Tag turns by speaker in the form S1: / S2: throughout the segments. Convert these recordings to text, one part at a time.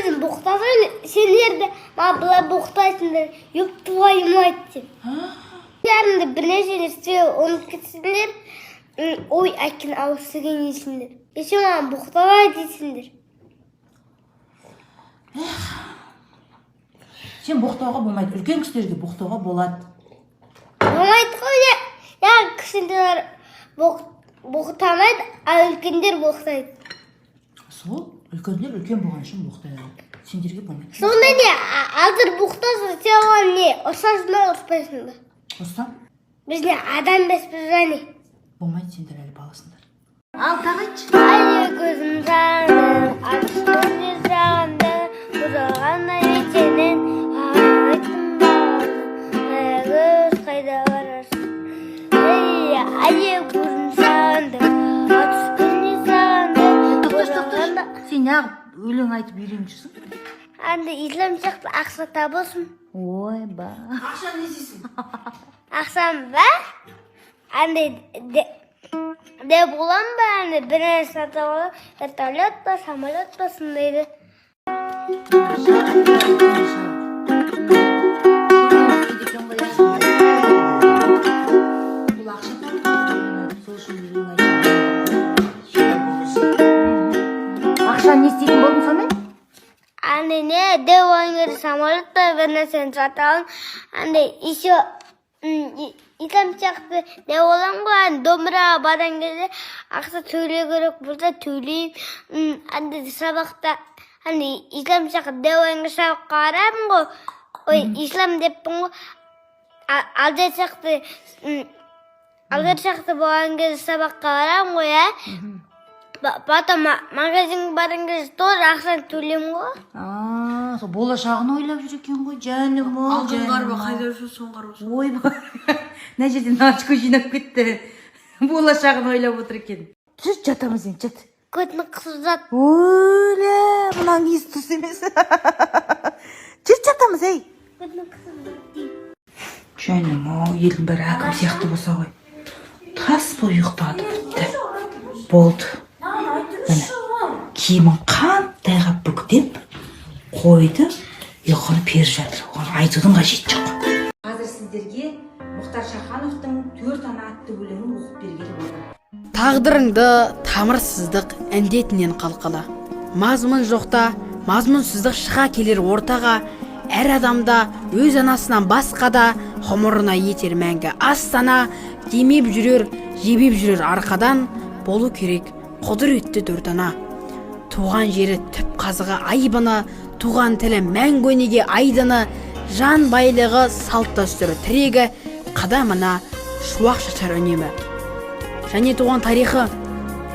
S1: өзім бұқтасайын, сендерді бұлай бұқтайсыңдар, юп твою мать деп. Ярымды бірнеше нәрсе ұмытқысыңдар, ой, әккен ауыстырген дейсіңдер. Еше маған бұқталай дейсіңдер.
S2: Сен бұқтауға болмайды, үлкен кісілерге бұқтауға болады.
S1: Болмайды ғой, кішкентайлар бұқтамайды, ал үлкендер бұқтайды.
S2: Сол, үлкендер үлкен болған үшін бұқтайды. Сендерге болмайды.
S1: Сонда не, азыр бұқтасың, сен оған не, ұрсасың ба, ұрспайсың ба?
S2: Ұрсам?
S1: Біз не, адам беспіз жане.
S2: Болмайды, сендер әлі баласыңдар.
S3: Ал тағайшы.
S1: Ай, көзім сағынды, аршықты сағынды, бұзағанда етенен, айттым бағынды, аяғыз қайда барасың. Ай, көзім сағынды, аршықты сағынды, бұзағанда...
S3: Сен неғып өлең айтып үйреніп жүрсің?
S1: Анды ислам сияқты ақша табылсын.
S3: Ой, ба.
S2: Ақша не дейсің?
S1: Ақшам ба? Анды де болам ба? Анды бір нәрсе сатып алып, вертолет па, самолет па сындайды.
S2: Бұл ақша табылсын. Сол үшін өлең айтып.
S3: Ақша не істейтін болдың сондай?
S1: Анды не, де оңгер самолет па, бір нәрсені сатып алып, анды еще ислам сияқты де болам ғой, анды домбыраға барған кезде ақша төлеу керек болса төлеймін. Анды сабақта, анды ислам сияқты де оңгер сабаққа барамын ғой, ой, ислам деппін ғой, алдар сияқты болған кезде сабаққа барамын ғой, Потом магазинге барған кезде тоже ақшаны төлеймін ғой.
S3: Сол болашағын ойлап жүр екен ғой, жаным ол.
S2: Алдың қарба, қайда жүрсің, соң қарбасың.
S3: Ой, мына жерден очко жинап кетті. Болашағын ойлап отыр екен. Жүр, жатамыз енді, жат.
S1: Көтіні қысып жат.
S3: Ойла, мұнан кейс тұс емес. Жүр, жатамыз, ей.
S1: Көтіні қысып жат деймін.
S2: Жаным, елдің бәрі әкім сияқты болса ғой. Тас бой ұйықтады, бітті. Болды. Киімін қантайға бүктеп қойды, ұйқыны періп жатыр. Оған айтудың қажеті жоқ.
S3: Қазір сіздерге Мұхтар Шахановтың 4 ана атты өлеңін оқып бергелі отыр.
S4: Тағдырыңды тамырсыздық індетінен қалқала. Мазмұн жоқта, мазмұнсыздық шыға келер ортаға. Әр адамда өз анасынан басқа да ғұмырына етер мәңгі астана. Демеп жүрер, жебеп жүрер арқадан. Болу керек құдіретті 4 ана. Туған жері түп қазығы айбыны, туған тілі мәңгі өнеге айдыны, жан байлығы салт дәстүрі тірегі, қадамына шуақ шашар үнемі. Және туған тарихы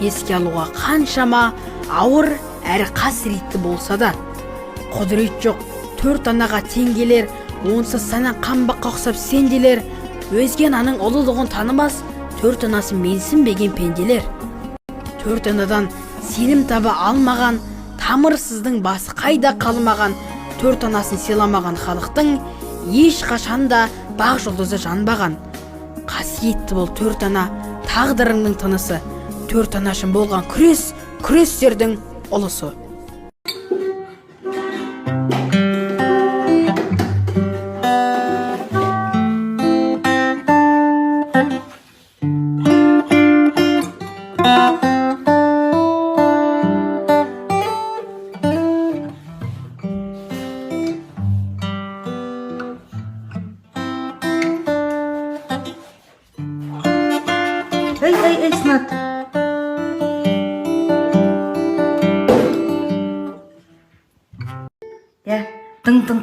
S4: еске алуға қаншама ауыр әрі қасіретті болса да, құдірет жоқ 4 анаға теңгелер, онсыз сана қамбаққа ұқсап сенделер, өзге ананың ұлылығын танымас, 4 анасы менсінбеген пенделер. 4 анадан сенім таба алмаған, тамырсыздың басы қайда қалмаған, 4 анасын сыйламаған халықтың еш қашанда бақ жұлдызы жанбаған. Қасиетті бол 4 ана, тағдырыңның тынысы, 4 анашын болған күрестердің ұлысы.
S3: Ей, Сынат.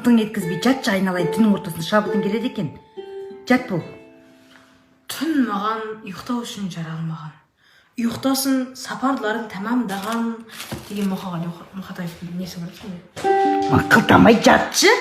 S3: Тың еткізбей жатшы, айналайын, түннің ортасында шабытың келеді екен. Жат бұл.
S2: Түн маған ұйықтау үшін жаралмаған. Ұйықтасын, сапарларын тәмамдаған деген Мұқатаевтың несі бар.
S3: Қылтамай жатшы.